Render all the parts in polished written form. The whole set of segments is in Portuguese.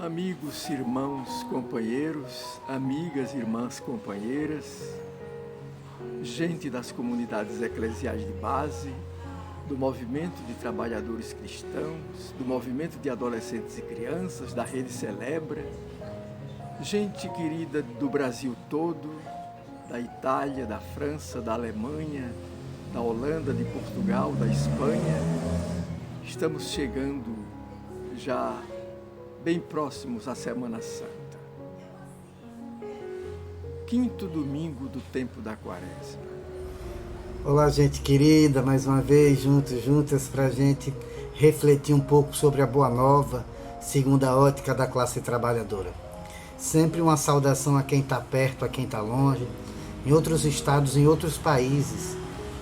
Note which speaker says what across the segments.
Speaker 1: Amigos, irmãos, companheiros, amigas, irmãs, companheiras, gente das comunidades eclesiais de base, do movimento de trabalhadores cristãos, do movimento de adolescentes e crianças, da Rede Celebra, gente querida do Brasil todo, da Itália, da França, da Alemanha, da Holanda, de Portugal, da Espanha. Estamos chegando já bem próximos à Semana Santa. Quinto domingo do tempo da Quaresma.
Speaker 2: Olá, gente querida, mais uma vez juntas para a gente refletir um pouco sobre a Boa Nova, segundo a ótica da classe trabalhadora. Sempre uma saudação a quem está perto, a quem está longe, em outros estados, em outros países,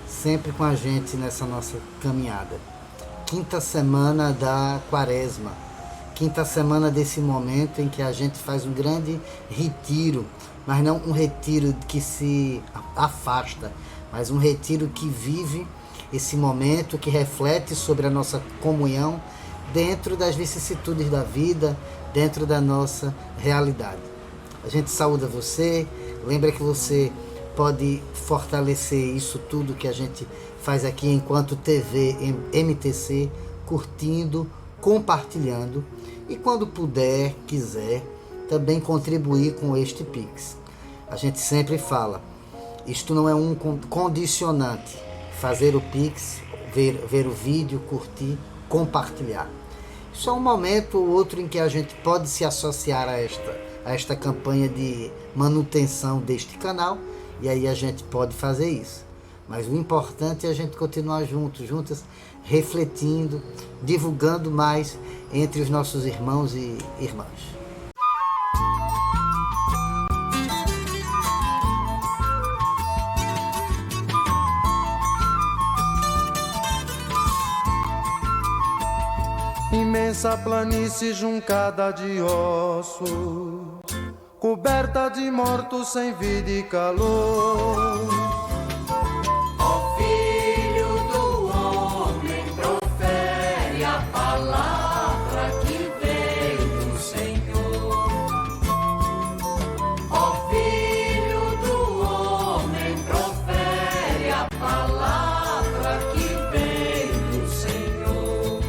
Speaker 2: sempre com a gente nessa nossa caminhada. Quinta semana da Quaresma, quinta semana desse momento em que a gente faz um grande retiro, mas não um retiro que se afasta, mas um retiro que vive esse momento, que reflete sobre a nossa comunhão dentro das vicissitudes da vida, dentro da nossa realidade. A gente saúda você, lembra que você pode fortalecer isso tudo que a gente faz aqui enquanto TV MTC, curtindo, compartilhando e quando puder, quiser, também contribuir com este Pix. A gente sempre fala, isto não é um condicionante, fazer o Pix, ver o vídeo, curtir, compartilhar. Isso é um momento ou outro em que a gente pode se associar a esta campanha de manutenção deste canal e aí a gente pode fazer isso. Mas o importante é a gente continuar juntas, refletindo, divulgando mais entre os nossos irmãos e irmãs.
Speaker 3: Imensa planície juncada de ossos, coberta de mortos sem vida e calor.
Speaker 4: Ó Filho do homem, profere a palavra que vem do Senhor. Ó Filho do homem, profere a palavra que vem do Senhor.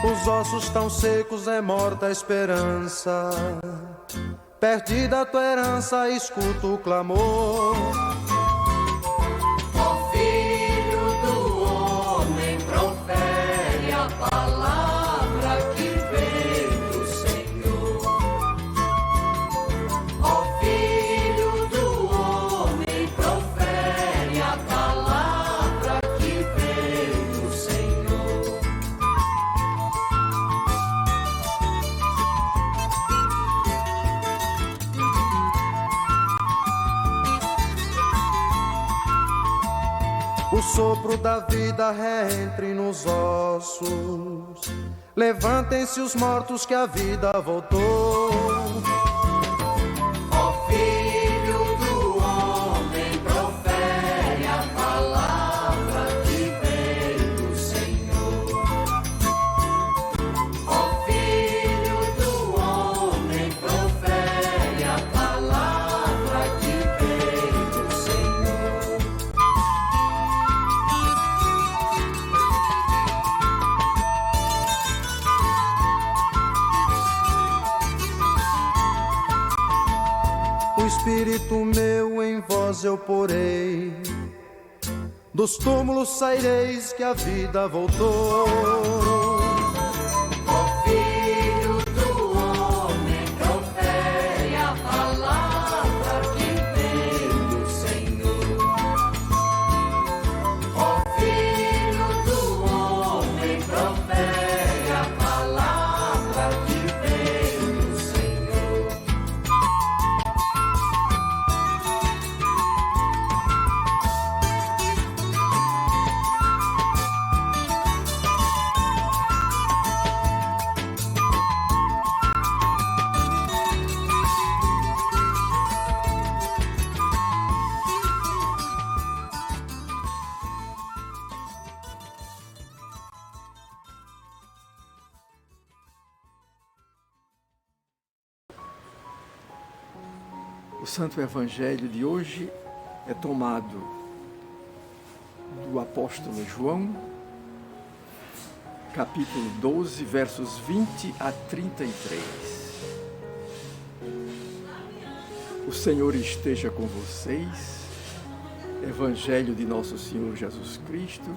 Speaker 3: Os ossos tão secos, é morta a esperança. Perdida a tua herança, escuta o clamor.
Speaker 4: Ó Filho do homem, profere a palavra que vem do Senhor. Ó Filho do homem, profere a palavra que vem do Senhor.
Speaker 3: O sopro da vida reentre nos ossos. Levantem-se os mortos que a vida voltou.
Speaker 4: Ó Filho do homem, profere a palavra que vem do Senhor. Ó Filho do homem, profere a palavra que vem do Senhor.
Speaker 3: O espírito meu em vós eu porei, dos túmulos saireis que a vida voltou.
Speaker 4: Ó Filho do homem, profere a palavra que vem do Senhor. Ó Filho do homem, profere a palavra que vem do Senhor.
Speaker 1: O Santo Evangelho de hoje é tomado do apóstolo João, capítulo 12, versos 20 a 33. O Senhor esteja com vocês. Evangelho de nosso Senhor Jesus Cristo,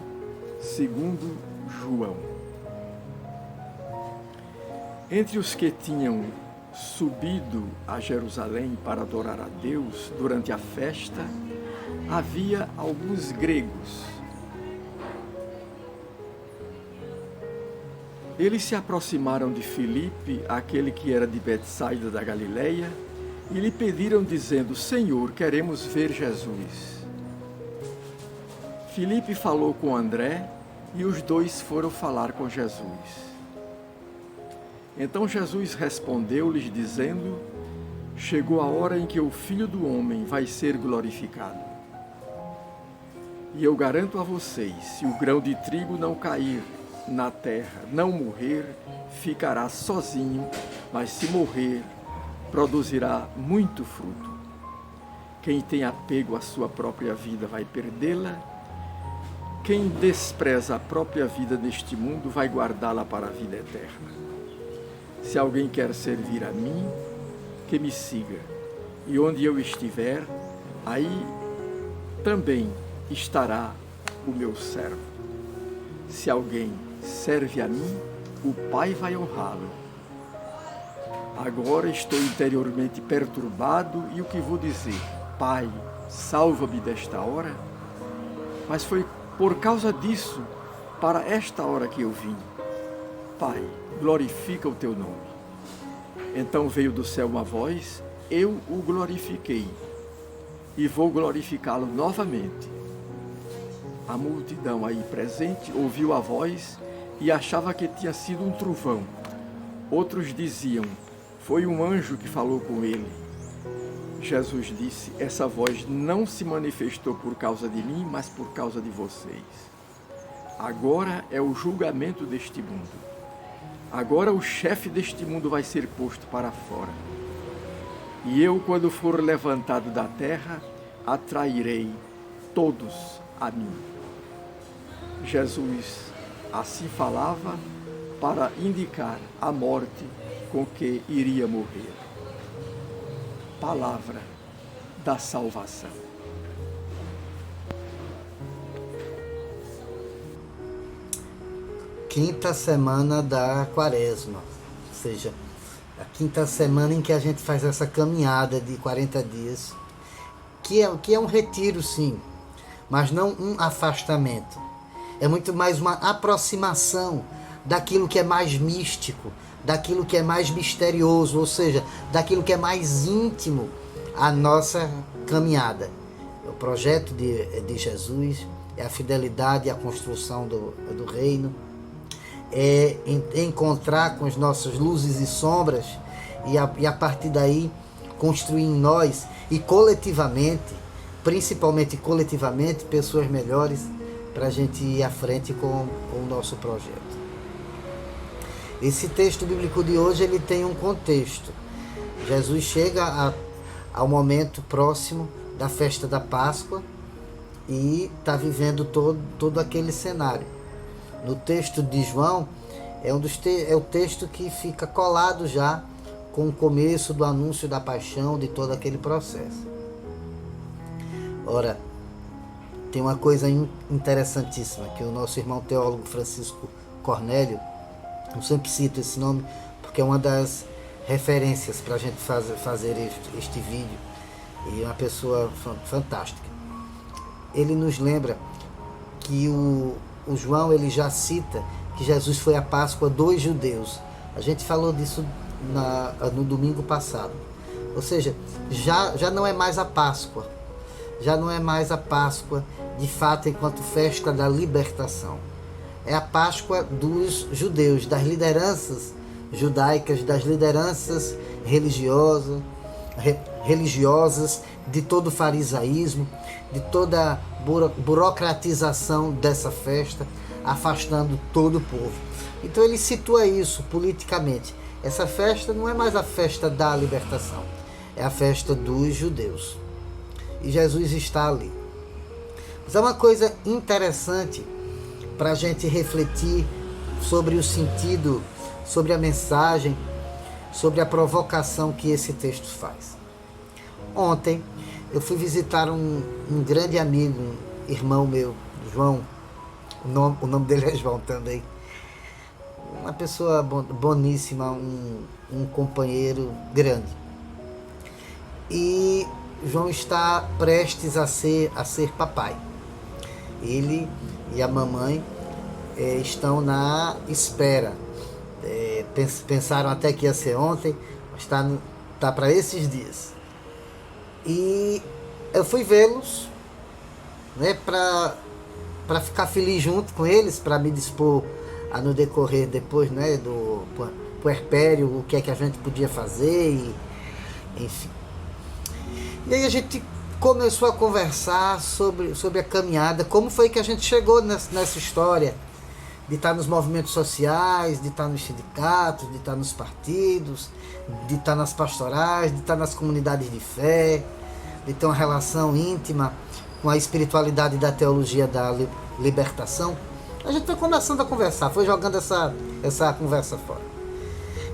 Speaker 1: segundo João. Entre os que tinham subido a Jerusalém para adorar a Deus durante a festa, havia alguns gregos. Eles se aproximaram de Filipe, aquele que era de Betsaida da Galileia, e lhe pediram, dizendo: Senhor, queremos ver Jesus. Filipe falou com André, e os dois foram falar com Jesus. Então Jesus respondeu-lhes, dizendo: Chegou a hora em que o Filho do Homem vai ser glorificado. E eu garanto a vocês, se o grão de trigo não cair na terra, não morrer, ficará sozinho, mas se morrer, produzirá muito fruto. Quem tem apego à sua própria vida vai perdê-la. Quem despreza a própria vida neste mundo vai guardá-la para a vida eterna. Se alguém quer servir a mim, que me siga. E onde eu estiver, aí também estará o meu servo. Se alguém serve a mim, o Pai vai honrá-lo. Agora estou interiormente perturbado e o que vou dizer? Pai, salva-me desta hora. Mas foi por causa disso, para esta hora que eu vim. Pai, glorifica o teu nome. Então veio do céu uma voz: eu o glorifiquei e vou glorificá-lo novamente. A multidão aí presente ouviu a voz e achava que tinha sido um trovão. Outros diziam: foi um anjo que falou com ele. Jesus disse: essa voz não se manifestou por causa de mim, mas por causa de vocês. Agora é o julgamento deste mundo. Agora o chefe deste mundo vai ser posto para fora. E eu, quando for levantado da terra, atrairei todos a mim. Jesus assim falava para indicar a morte com que iria morrer. Palavra da salvação.
Speaker 2: Quinta semana da Quaresma, ou seja, a quinta semana em que a gente faz essa caminhada de 40 dias, que é um retiro, sim, mas não um afastamento. É muito mais uma aproximação daquilo que é mais místico, daquilo que é mais misterioso, ou seja, daquilo que é mais íntimo à nossa caminhada. O projeto de Jesus é a fidelidade e a construção do reino, é encontrar com as nossas luzes e sombras e a partir daí construir em nós e coletivamente, principalmente coletivamente, pessoas melhores para a gente ir à frente com o nosso projeto. Esse texto bíblico de hoje ele tem um contexto. Jesus chega ao momento próximo da festa da Páscoa e está vivendo todo aquele cenário. No texto de João, é o texto que fica colado já com o começo do anúncio da paixão, de todo aquele processo. Ora, tem uma coisa interessantíssima, que o nosso irmão teólogo Francisco Cornélio, eu sempre cito esse nome, porque é uma das referências para a gente fazer este vídeo, e é uma pessoa fantástica. Ele nos lembra que o João ele já cita que Jesus foi a Páscoa dos judeus. A gente falou disso no domingo passado. Ou seja, já não é mais a Páscoa. Já não é mais a Páscoa, de fato, enquanto festa da libertação. É a Páscoa dos judeus, das lideranças judaicas, das lideranças religiosas, de todo o farisaísmo, de toda a burocratização dessa festa, afastando todo o povo. Então ele situa isso politicamente. Essa festa não é mais a festa da libertação, é a festa dos judeus. E Jesus está ali. Mas é uma coisa interessante para a gente refletir sobre o sentido, sobre a mensagem, sobre a provocação que esse texto faz. Ontem eu fui visitar um grande amigo, um irmão meu, João. O nome dele é João também. Uma pessoa boníssima, um companheiro grande. E João está prestes a ser papai. Ele e a mamãe estão na espera. Pensaram até que ia ser ontem, mas está para esses dias. E eu fui vê-los, né, para ficar feliz junto com eles, para me dispor a, no decorrer depois, né, do puerpério, o que é que a gente podia fazer, e, enfim. E aí a gente começou a conversar sobre a caminhada, como foi que a gente chegou nessa história de estar nos movimentos sociais, de estar nos sindicatos, de estar nos partidos, de estar nas pastorais, de estar nas comunidades de fé, de ter uma relação íntima com a espiritualidade da teologia da libertação. A gente foi começando a conversar, foi jogando essa conversa fora.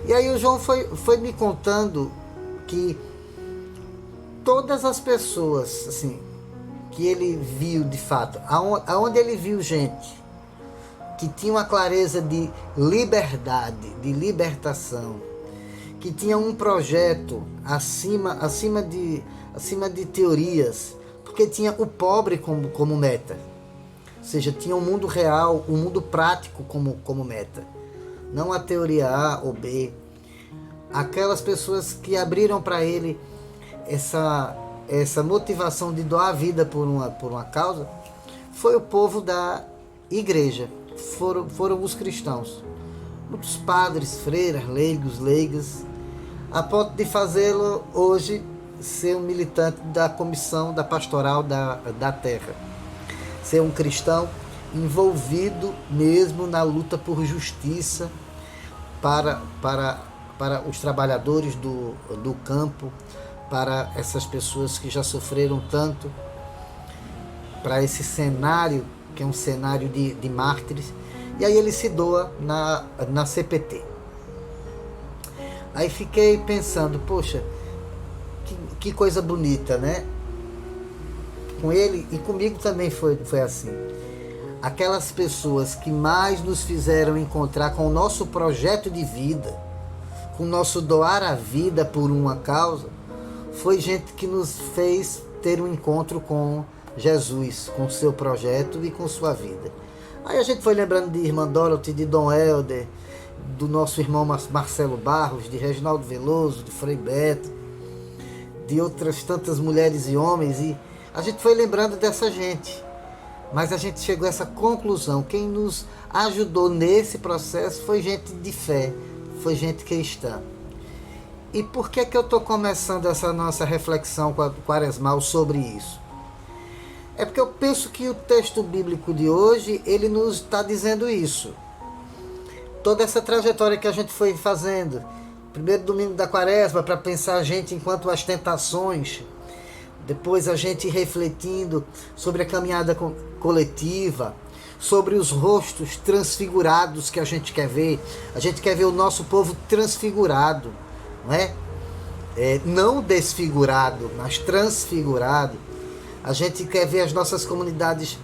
Speaker 2: E aí o João foi me contando que todas as pessoas, assim, que ele viu de fato, aonde ele viu gente que tinha uma clareza de liberdade, de libertação, que tinha um projeto acima de teorias, porque tinha o pobre como meta. Ou seja, tinha o mundo real, o mundo prático como meta. Não a teoria A ou B. Aquelas pessoas que abriram para ele essa motivação de doar a vida por uma causa, foi o povo da igreja. Foram os cristãos. Muitos padres, freiras, leigas, a ponto de fazê-lo hoje ser um militante da comissão da pastoral da terra. Ser um cristão envolvido mesmo na luta por justiça para os trabalhadores do campo, para essas pessoas que já sofreram tanto, para esse cenário, que é um cenário de mártires. E aí ele se doa na CPT. Aí fiquei pensando, poxa, que coisa bonita, né? Com ele e comigo também foi assim. Aquelas pessoas que mais nos fizeram encontrar com o nosso projeto de vida, com o nosso doar a vida por uma causa, foi gente que nos fez ter um encontro com Jesus, com seu projeto e com sua vida. Aí a gente foi lembrando de Irmã Dorothy, de Dom Helder, do nosso irmão Marcelo Barros, de Reginaldo Veloso, de Frei Beto, de outras tantas mulheres e homens, e a gente foi lembrando dessa gente. Mas a gente chegou a essa conclusão: quem nos ajudou nesse processo foi gente de fé, foi gente cristã. E por que eu estou começando essa nossa reflexão quaresmal sobre isso? É porque eu penso que o texto bíblico de hoje, ele nos está dizendo isso. Toda essa trajetória que a gente foi fazendo, primeiro domingo da quaresma, para pensar a gente enquanto as tentações, depois a gente refletindo sobre a caminhada coletiva, sobre os rostos transfigurados que a gente quer ver. A gente quer ver o nosso povo transfigurado, não é? Não desfigurado, mas transfigurado. A gente quer ver as nossas comunidades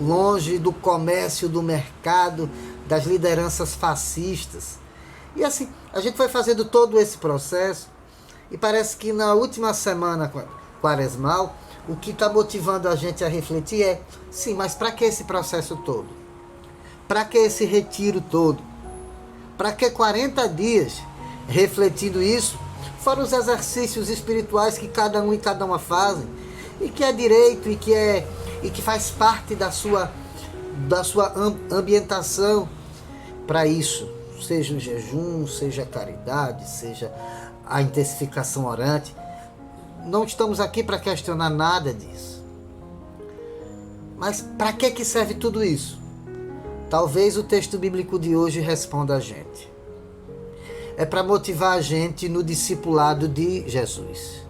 Speaker 2: longe do comércio, do mercado, das lideranças fascistas. E assim, a gente foi fazendo todo esse processo e parece que na última semana quaresmal, o que está motivando a gente a refletir é: sim, mas para que esse processo todo? Para que esse retiro todo? Para que 40 dias refletindo isso? Fora os exercícios espirituais que cada um e cada uma fazem, e que é direito, e que faz parte da sua ambientação para isso, seja o jejum, seja a caridade, seja a intensificação orante. Não estamos aqui para questionar nada disso. Mas para que serve tudo isso? Talvez o texto bíblico de hoje responda a gente. é para motivar a gente no discipulado de Jesus.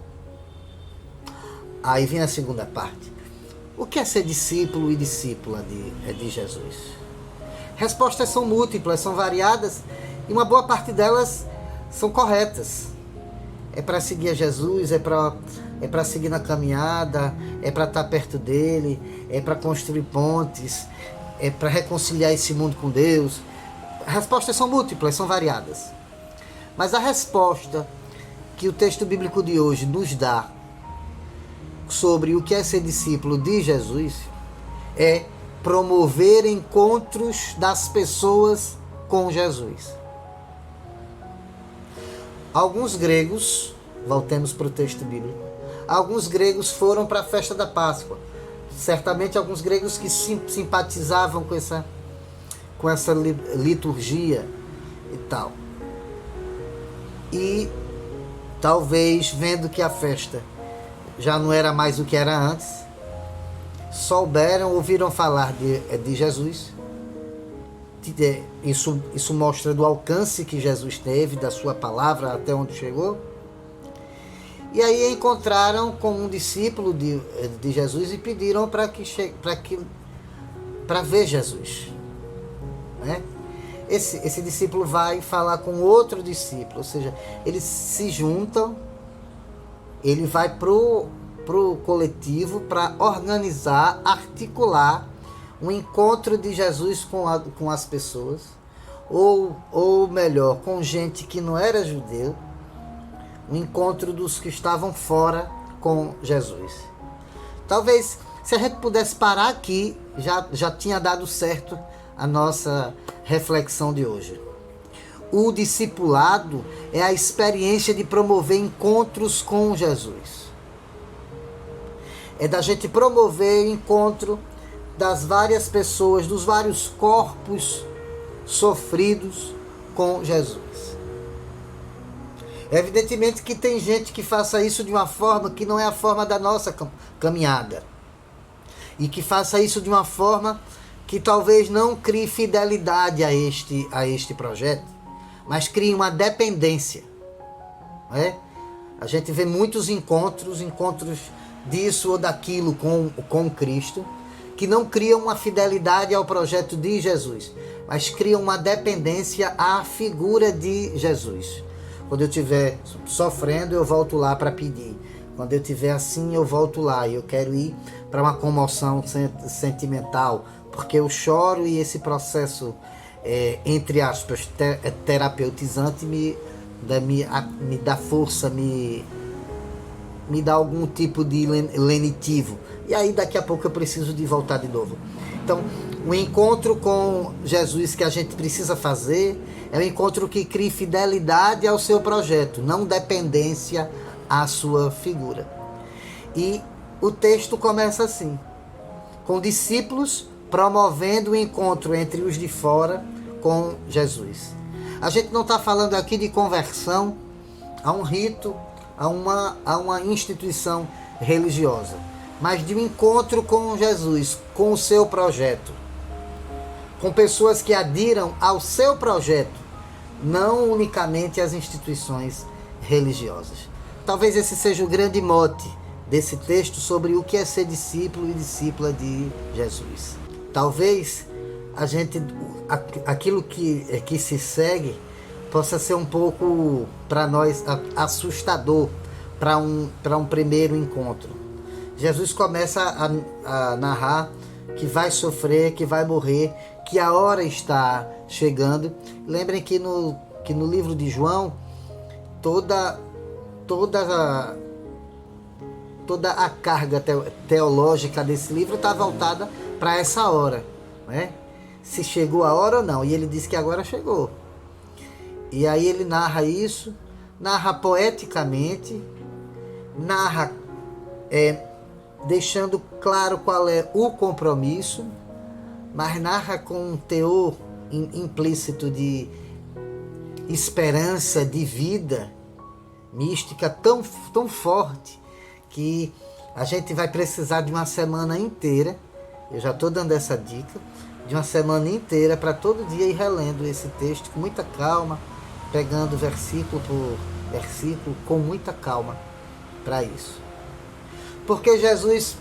Speaker 2: Aí vem a segunda parte. O que é ser discípulo e discípula de Jesus? Respostas são múltiplas, são variadas, e uma boa parte delas são corretas. É para seguir a Jesus, é para seguir na caminhada, é para estar perto dele, é para construir pontes, é para reconciliar esse mundo com Deus. Respostas são múltiplas, são variadas. Mas a resposta que o texto bíblico de hoje nos dá sobre o que é ser discípulo de Jesus é promover encontros das pessoas com Jesus. Alguns gregos, voltemos para o texto bíblico, alguns gregos foram para a festa da Páscoa. Certamente alguns gregos que simpatizavam com essa liturgia e tal. E talvez, vendo que a festa já não era mais o que era antes, ouviram falar de Jesus. Isso mostra do alcance que Jesus teve, da sua palavra até onde chegou. E aí encontraram com um discípulo de Jesus e pediram para ver Jesus, né? Esse discípulo vai falar com outro discípulo, ou seja, eles se juntam, ele vai pro coletivo para organizar, articular um encontro de Jesus com as pessoas, ou melhor, com gente que não era judeu, um encontro dos que estavam fora com Jesus. Talvez, se a gente pudesse parar aqui, já tinha dado certo a nossa reflexão de hoje. O discipulado é a experiência de promover encontros com Jesus. É da gente promover o encontro das várias pessoas, dos vários corpos sofridos com Jesus. Evidentemente que tem gente que faça isso de uma forma que não é a forma da nossa caminhada. E que faça isso de uma forma que talvez não crie fidelidade a este projeto, mas crie uma dependência. Não é? A gente vê muitos encontros disso ou daquilo com Cristo, que não criam uma fidelidade ao projeto de Jesus, mas criam uma dependência à figura de Jesus. Quando eu estiver sofrendo, eu volto lá para pedir. Quando eu estiver assim, eu volto lá. Eu quero ir para uma comoção sentimental, porque eu choro e esse processo, entre aspas, terapeutizante me dá força, me dá algum tipo de lenitivo. E aí daqui a pouco eu preciso de voltar de novo. Então, o encontro com Jesus que a gente precisa fazer é um encontro que crie fidelidade ao seu projeto, não dependência à sua figura. E o texto começa assim, com discípulos promovendo o encontro entre os de fora com Jesus. A gente não está falando aqui de conversão a um rito, a uma instituição religiosa, mas de um encontro com Jesus, com o seu projeto, com pessoas que adiram ao seu projeto, não unicamente às instituições religiosas. Talvez esse seja o grande mote desse texto sobre o que é ser discípulo e discípula de Jesus. Talvez aquilo que se segue possa ser um pouco para nós assustador para um primeiro encontro. Jesus começa a narrar que vai sofrer, que vai morrer, que a hora está chegando. Lembrem que no livro de João, toda a carga teológica desse livro está voltada para essa hora, né? Se chegou a hora ou não. E ele diz que agora chegou. E aí ele narra isso, narra poeticamente, narra deixando claro qual é o compromisso, mas narra com um teor implícito de esperança, de vida mística tão forte que a gente vai precisar de uma semana inteira. Eu já estou dando essa dica, de uma semana inteira para todo dia ir relendo esse texto com muita calma, pegando versículo por versículo com muita calma para isso. Porque Jesus,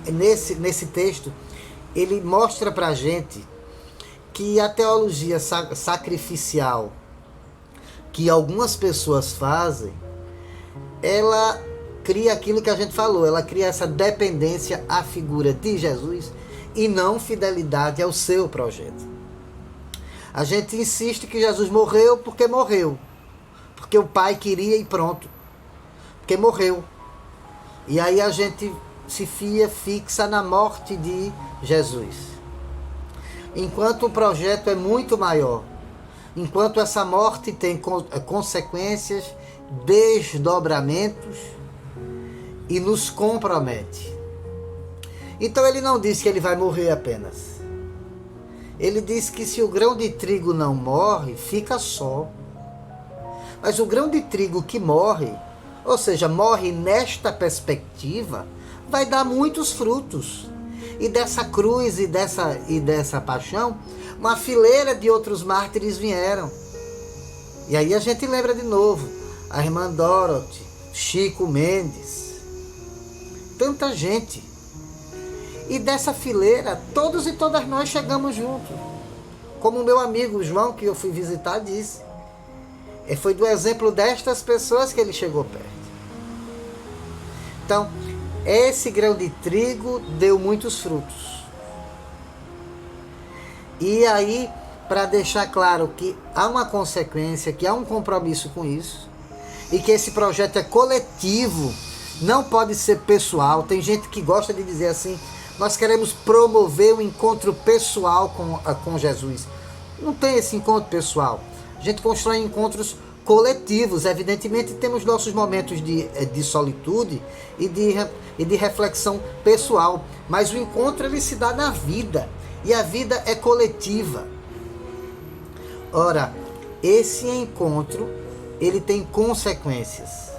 Speaker 2: nesse texto, ele mostra para a gente que a teologia sacrificial que algumas pessoas fazem, ela cria aquilo que a gente falou, ela cria essa dependência à figura de Jesus e não fidelidade ao seu projeto. A gente insiste que Jesus morreu, porque o Pai queria e pronto, porque morreu. E aí a gente se fixa na morte de Jesus. Enquanto o projeto é muito maior, enquanto essa morte tem consequências, desdobramentos e nos compromete. Então ele não diz que ele vai morrer apenas. Ele diz que se o grão de trigo não morre, fica só. Mas o grão de trigo que morre, ou seja, morre nesta perspectiva, vai dar muitos frutos. E dessa cruz e dessa paixão, uma fileira de outros mártires vieram. E aí a gente lembra de novo a irmã Dorothy, Chico Mendes, tanta gente. E dessa fileira, todos e todas nós chegamos juntos. Como o meu amigo João, que eu fui visitar, disse. Foi do exemplo destas pessoas que ele chegou perto. Então, esse grão de trigo deu muitos frutos. E aí, para deixar claro que há uma consequência, que há um compromisso com isso, e que esse projeto é coletivo, não pode ser pessoal. Tem gente que gosta de dizer assim: nós queremos promover o encontro pessoal com Jesus. Não tem esse encontro pessoal. A gente constrói encontros coletivos. Evidentemente temos nossos momentos de solitude e de reflexão pessoal. Mas o encontro ele se dá na vida. E a vida é coletiva. Ora, esse encontro ele tem consequências.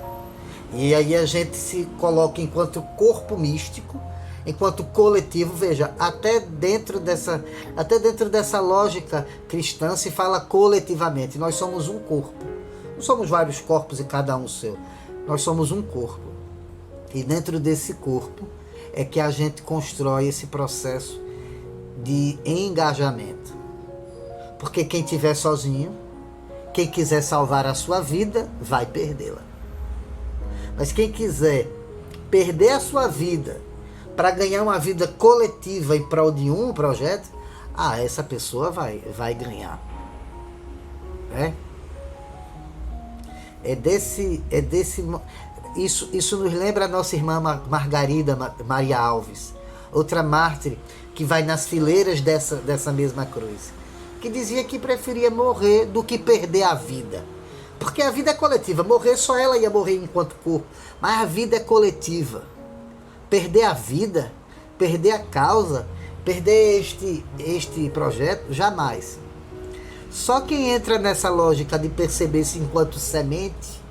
Speaker 2: E aí a gente se coloca enquanto corpo místico, enquanto coletivo. Veja, até dentro dessa lógica cristã se fala coletivamente. Nós somos um corpo. Não somos vários corpos e cada um o seu. Nós somos um corpo. E dentro desse corpo é que a gente constrói esse processo de engajamento. Porque quem estiver sozinho, quem quiser salvar a sua vida, vai perdê-la. Mas quem quiser perder a sua vida para ganhar uma vida coletiva em prol de um projeto, essa pessoa vai ganhar. Isso nos lembra a nossa irmã Margarida Maria Alves, outra mártir que vai nas fileiras dessa mesma cruz, que dizia que preferia morrer do que perder a vida. Porque a vida é coletiva. Morrer, só ela ia morrer enquanto corpo, mas a vida é coletiva. Perder a vida, perder a causa, perder este projeto, jamais. Só quem entra nessa lógica de perceber-se enquanto semente,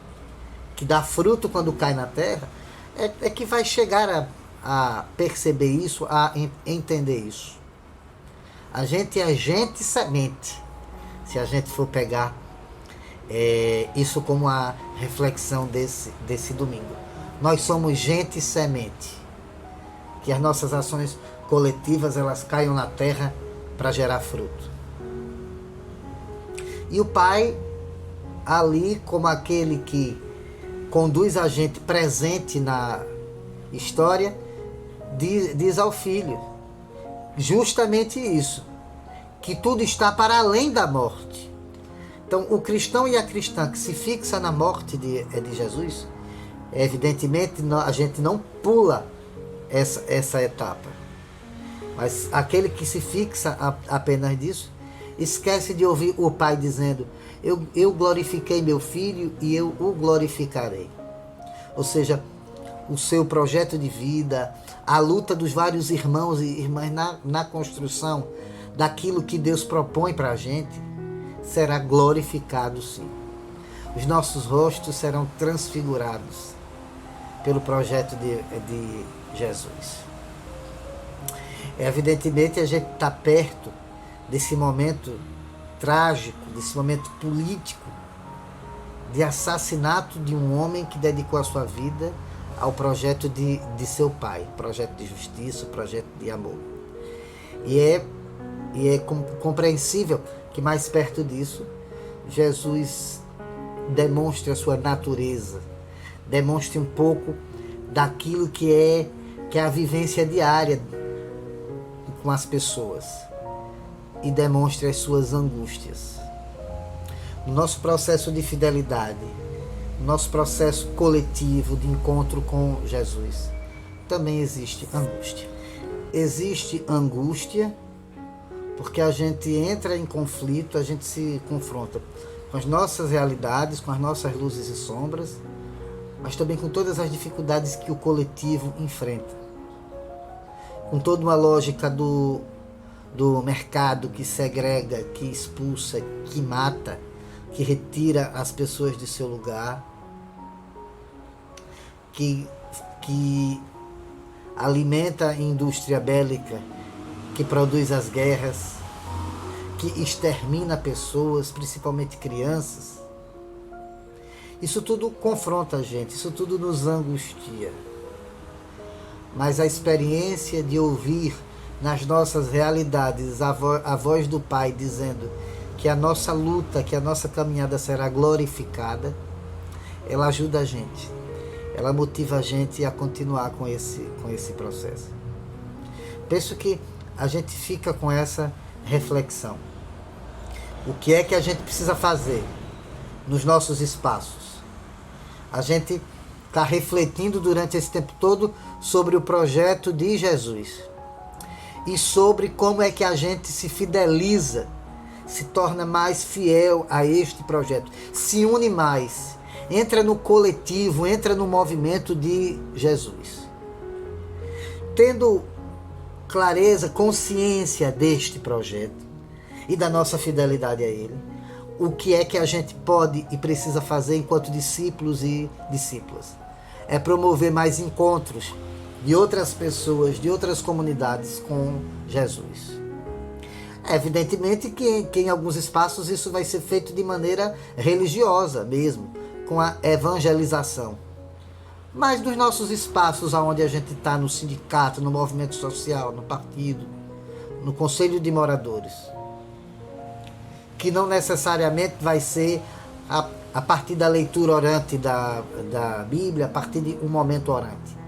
Speaker 2: que dá fruto quando cai na terra, é que vai chegar a perceber isso, a entender isso. A gente é gente semente, se a gente for pegar isso como a reflexão desse domingo. Nós somos gente semente. Que as nossas ações coletivas elas caiam na terra para gerar fruto. E o Pai, ali como aquele que conduz a gente presente na história, diz ao Filho justamente isso, que tudo está para além da morte. Então o cristão e a cristã que se fixa na morte de Jesus, evidentemente a gente não pula essa etapa. Mas aquele que se fixa apenas disso, esquece de ouvir o Pai dizendo: eu glorifiquei meu filho e eu o glorificarei. Ou seja, o seu projeto de vida, a luta dos vários irmãos e irmãs na construção daquilo que Deus propõe para a gente, será glorificado sim. Os nossos rostos serão transfigurados pelo projeto de Jesus. Evidentemente a gente está perto desse momento trágico, desse momento político, de assassinato de um homem que dedicou a sua vida ao projeto de seu pai, projeto de justiça, projeto de amor. E é compreensível que mais perto disso, Jesus demonstre a sua natureza, demonstre um pouco daquilo que é a vivência diária com as pessoas e demonstre as suas angústias. No nosso processo de fidelidade, no nosso processo coletivo de encontro com Jesus, também existe angústia. Existe angústia porque a gente entra em conflito, a gente se confronta com as nossas realidades, com as nossas luzes e sombras, mas também com todas as dificuldades que o coletivo enfrenta. Com toda uma lógica do mercado que segrega, que expulsa, que mata, que retira as pessoas de seu lugar, que alimenta a indústria bélica, que produz as guerras, que extermina pessoas, principalmente crianças. Isso tudo confronta a gente, isso tudo nos angustia. Mas a experiência de ouvir nas nossas realidades a voz do Pai dizendo que a nossa luta, que a nossa caminhada será glorificada, ela ajuda a gente, ela motiva a gente a continuar com esse processo. Penso que a gente fica com essa reflexão. O que é que a gente precisa fazer nos nossos espaços? A gente está refletindo durante esse tempo todo sobre o projeto de Jesus e sobre como é que a gente se fideliza, se torna mais fiel a este projeto, se une mais, entra no coletivo, entra no movimento de Jesus. Tendo clareza, consciência deste projeto e da nossa fidelidade a ele, o que é que a gente pode e precisa fazer enquanto discípulos e discípulas? É promover mais encontros de outras pessoas, de outras comunidades com Jesus. Evidentemente que em alguns espaços isso vai ser feito de maneira religiosa mesmo, com a evangelização. Mas nos nossos espaços onde a gente está, no sindicato, no movimento social, no partido, no conselho de moradores, que não necessariamente vai ser a partir da leitura orante da Bíblia, a partir de um momento orante.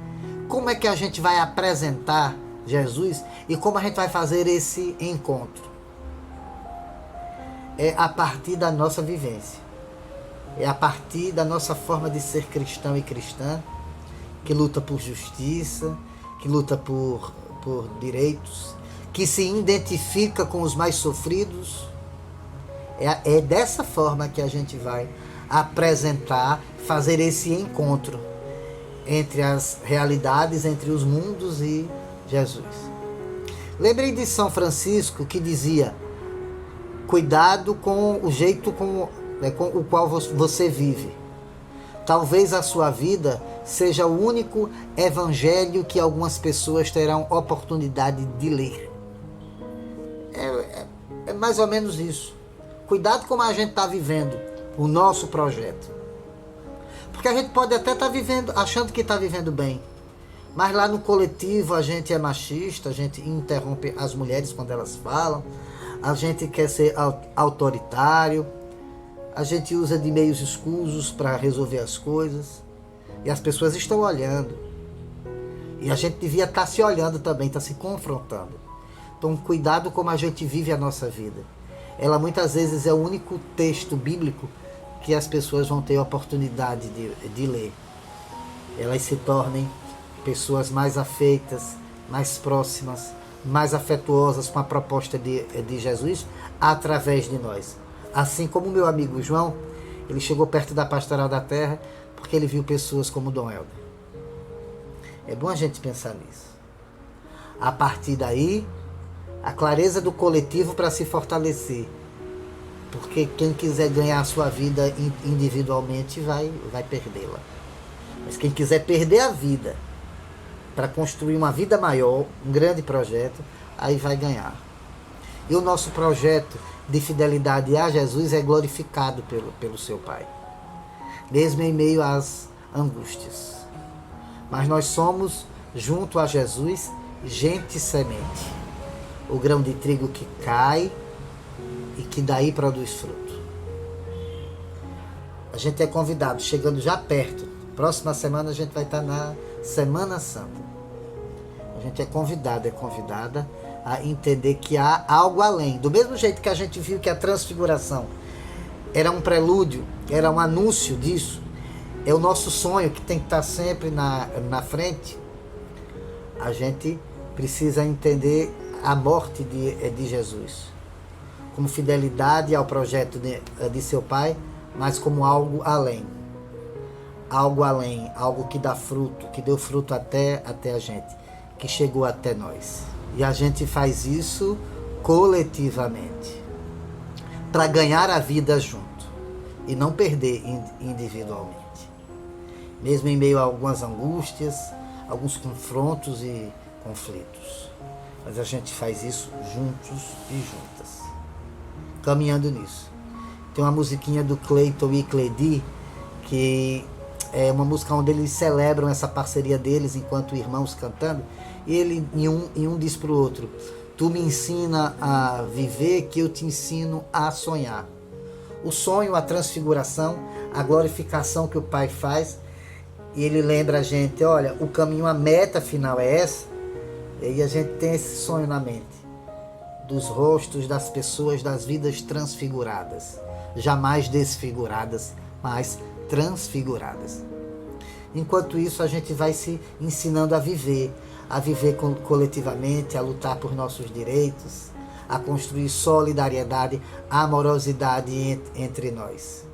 Speaker 2: Como é que a gente vai apresentar Jesus e como a gente vai fazer esse encontro? É a partir da nossa vivência. É a partir da nossa forma de ser cristão e cristã, que luta por justiça, que luta por direitos, que se identifica com os mais sofridos. É dessa forma que a gente vai apresentar, fazer esse encontro entre as realidades, entre os mundos e Jesus. Lembrei de São Francisco que dizia: cuidado com o jeito com o qual você vive. Talvez a sua vida seja o único evangelho que algumas pessoas terão oportunidade de ler. É mais ou menos isso. Cuidado como a gente está vivendo o nosso projeto. Porque a gente pode até estar vivendo, achando que está vivendo bem. Mas lá no coletivo a gente é machista, a gente interrompe as mulheres quando elas falam, a gente quer ser autoritário, a gente usa de meios escusos para resolver as coisas. E as pessoas estão olhando. E a gente devia estar se olhando também, estar se confrontando. Então cuidado como a gente vive a nossa vida. Ela muitas vezes é o único texto bíblico que as pessoas vão ter a oportunidade de ler. Elas se tornem pessoas mais afeitas, mais próximas, mais afetuosas com a proposta de Jesus através de nós. Assim como o meu amigo João, ele chegou perto da Pastoral da Terra porque ele viu pessoas como Dom Helder. É bom a gente pensar nisso. A partir daí, a clareza do coletivo para se fortalecer. Porque quem quiser ganhar a sua vida individualmente vai perdê-la. Mas quem quiser perder a vida para construir uma vida maior, um grande projeto, aí vai ganhar. E o nosso projeto de fidelidade a Jesus é glorificado pelo seu Pai, mesmo em meio às angústias. Mas nós somos, junto a Jesus, gente semente, o grão de trigo que cai e que daí produz fruto. A gente é convidado, chegando já perto. Próxima semana a gente vai estar na Semana Santa. A gente é convidada a entender que há algo além. Do mesmo jeito que a gente viu que a transfiguração era um prelúdio, era um anúncio disso, é o nosso sonho que tem que estar sempre na frente. A gente precisa entender a morte de Jesus como fidelidade ao projeto de seu Pai, mas como algo além. Algo além, algo que dá fruto, que deu fruto até a gente, que chegou até nós. E a gente faz isso coletivamente, para ganhar a vida junto e não perder individualmente. Mesmo em meio a algumas angústias, alguns confrontos e conflitos. Mas a gente faz isso juntos e juntas, caminhando nisso. Tem uma musiquinha do Cleiton e Cledi, que é uma música onde eles celebram essa parceria deles enquanto irmãos cantando, e ele em um diz para o outro: tu me ensina a viver, que eu te ensino a sonhar. O sonho, a transfiguração, a glorificação que o Pai faz, e ele lembra a gente, olha, o caminho, a meta final é essa, e a gente tem esse sonho na mente, dos rostos das pessoas, das vidas transfiguradas, jamais desfiguradas, mas transfiguradas. Enquanto isso, a gente vai se ensinando a viver coletivamente, a lutar por nossos direitos, a construir solidariedade, amorosidade entre nós.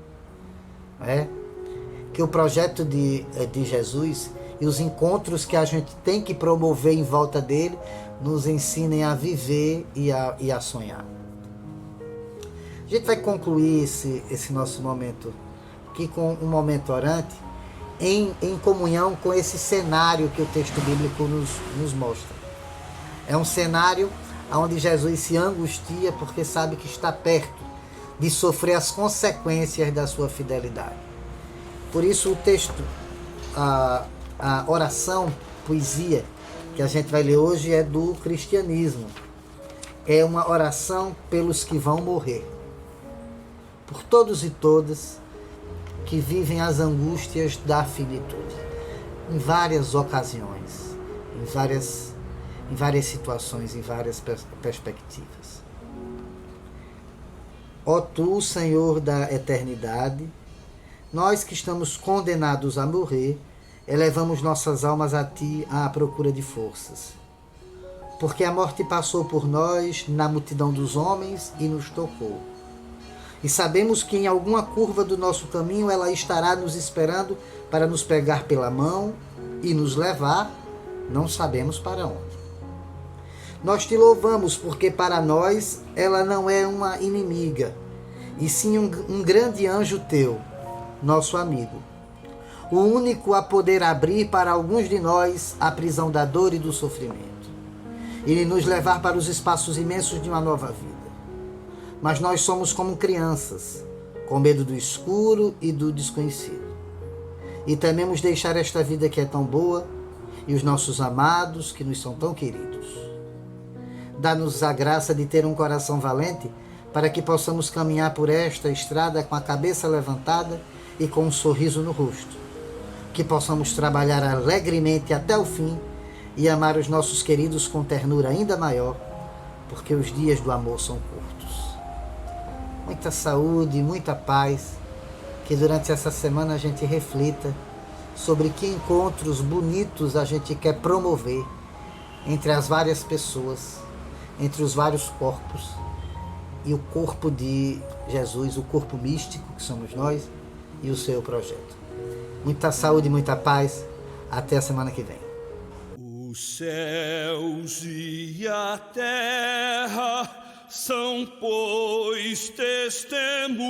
Speaker 2: Que o projeto de Jesus e os encontros que a gente tem que promover em volta dele nos ensinem a viver e a sonhar. A gente vai concluir esse nosso momento aqui com um momento orante, em comunhão com esse cenário que o texto bíblico nos mostra. É um cenário onde Jesus se angustia porque sabe que está perto de sofrer as consequências da sua fidelidade. Por isso o texto, a oração, poesia, que a gente vai ler hoje é do cristianismo. É uma oração pelos que vão morrer, por todos e todas que vivem as angústias da finitude, em várias ocasiões, em várias situações, em várias perspectivas. Ó tu, Senhor da eternidade, nós que estamos condenados a morrer, elevamos nossas almas a ti à procura de forças. Porque a morte passou por nós na multidão dos homens e nos tocou. E sabemos que em alguma curva do nosso caminho ela estará nos esperando para nos pegar pela mão e nos levar, não sabemos para onde. Nós te louvamos porque para nós ela não é uma inimiga, e sim um grande anjo teu, nosso amigo. O único a poder abrir para alguns de nós a prisão da dor e do sofrimento, e nos levar para os espaços imensos de uma nova vida. Mas nós somos como crianças, com medo do escuro e do desconhecido. E tememos deixar esta vida que é tão boa e os nossos amados que nos são tão queridos. Dá-nos a graça de ter um coração valente para que possamos caminhar por esta estrada com a cabeça levantada e com um sorriso no rosto. Que possamos trabalhar alegremente até o fim e amar os nossos queridos com ternura ainda maior, porque os dias do amor são curtos. Muita saúde, muita paz, que durante essa semana a gente reflita sobre que encontros bonitos a gente quer promover entre as várias pessoas, entre os vários corpos, e o corpo de Jesus, o corpo místico que somos nós, e o seu projeto. Muita saúde, muita paz, até a semana que vem.
Speaker 5: Os céus e a terra são, pois, testemunhas,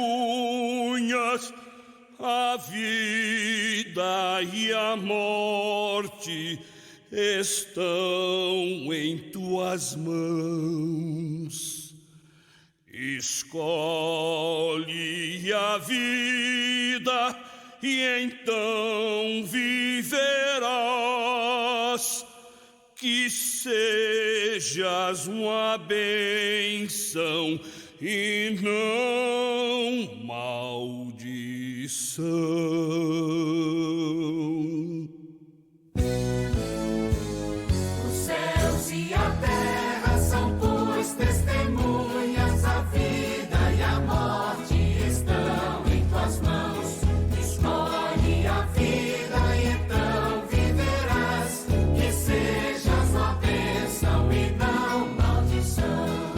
Speaker 5: a vida e a morte estão em tuas mãos. escolhe a vida e então viverás. Que sejas uma bênção e não maldição.
Speaker 4: Os céus e a terra são, pois, testemunhas, a vida e a morte estão em tuas mãos. Escolhe a vida e então viverás. Que sejas uma bênção e não maldição.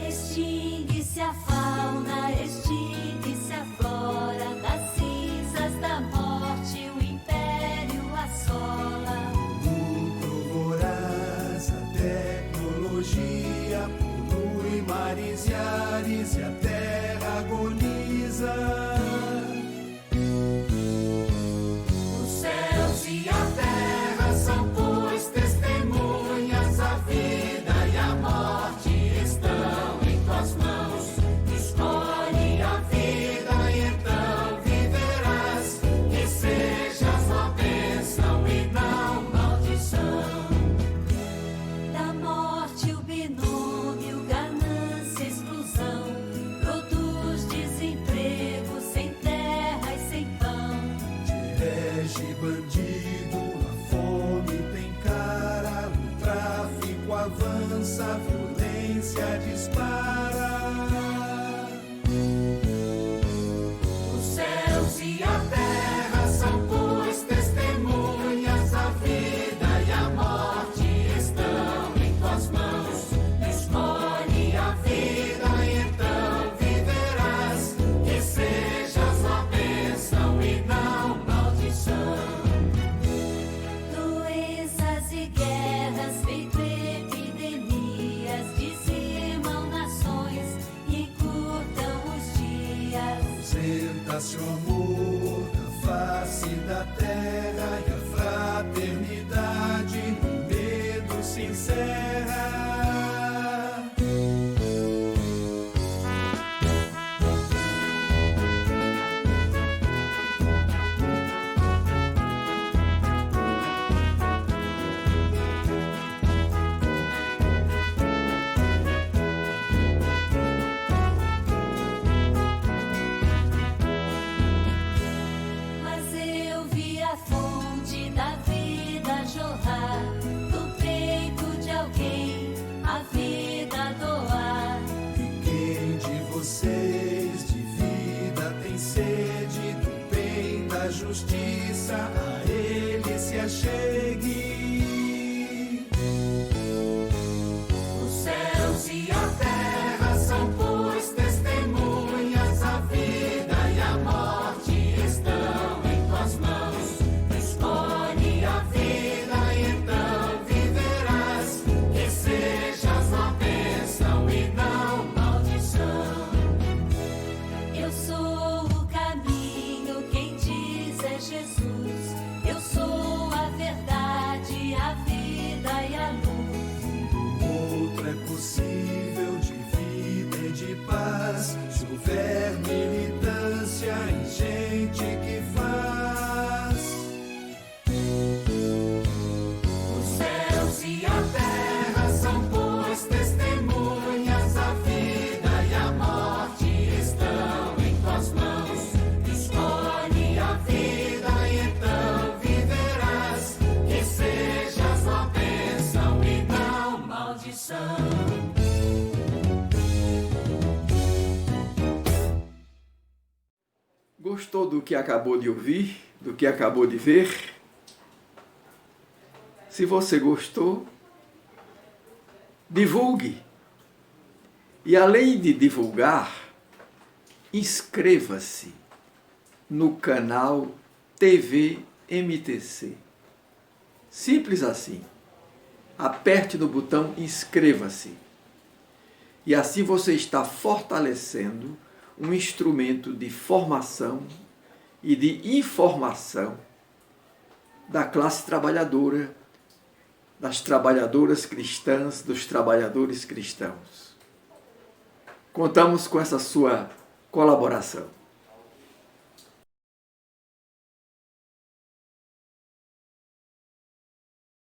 Speaker 6: Extingue-se a fauna, extingue-se a flora, das cinzas da morte o império assola.
Speaker 7: Lucro voraz, a tecnologia polui mares e ares e a terra agoniza.
Speaker 4: Os céus e a terra são, pois, testemunhas, a vida e a morte estão em tuas mãos. Escolhe a vida e então viverás. Que sejas uma bênção e não maldição.
Speaker 6: Da morte o binômio, ganância, exclusão, produz desemprego, sem terra e sem pão.
Speaker 7: Herege, bandido, a fome tem cara, o tráfico avança, a violência dispara.
Speaker 4: Os céus e a terra são, pois, testemunhas, a vida e a morte estão em tuas mãos. Escolhe a vida e então viverás. Que sejas uma bênção e não maldição.
Speaker 6: Doenças e guerras, feito epidemias, dizimam nações e encurtam os dias.
Speaker 7: Ausenta-se o amor da face da terra e a fraternidade no medo se encerra.
Speaker 6: Mas eu vi a fonte da vida jorrar do peito de alguém, a vida doar.
Speaker 7: E quem de vocês de vida tem sede do bem, da justiça, a ele se achegue.
Speaker 4: Os céus e a terra são, pois, testemunhas, a vida e a morte estão em tuas mãos. Escolhe a vida e então viverás. Que sejas uma bênção e não maldição.
Speaker 6: Eu sou o caminho, quem diz é Jesus. Eu sou a verdade, a vida e a luz.
Speaker 7: Outro é possível de vida e de paz, se houver militância e gente que faz.
Speaker 4: Os céus e a terra são, pois, testemunhas, a vida e a morte estão em tuas mãos. Escolhe a vida e então viverás. Que sejas uma bênção e não maldição.
Speaker 1: Gostou do que acabou de ouvir, do que acabou de ver? Se você gostou, divulgue. E além de divulgar, inscreva-se no canal TV MTC. Simples assim. Aperte no botão inscreva-se. E assim você está fortalecendo um instrumento de formação e de informação da classe trabalhadora, das trabalhadoras cristãs, dos trabalhadores cristãos. Contamos com essa sua colaboração.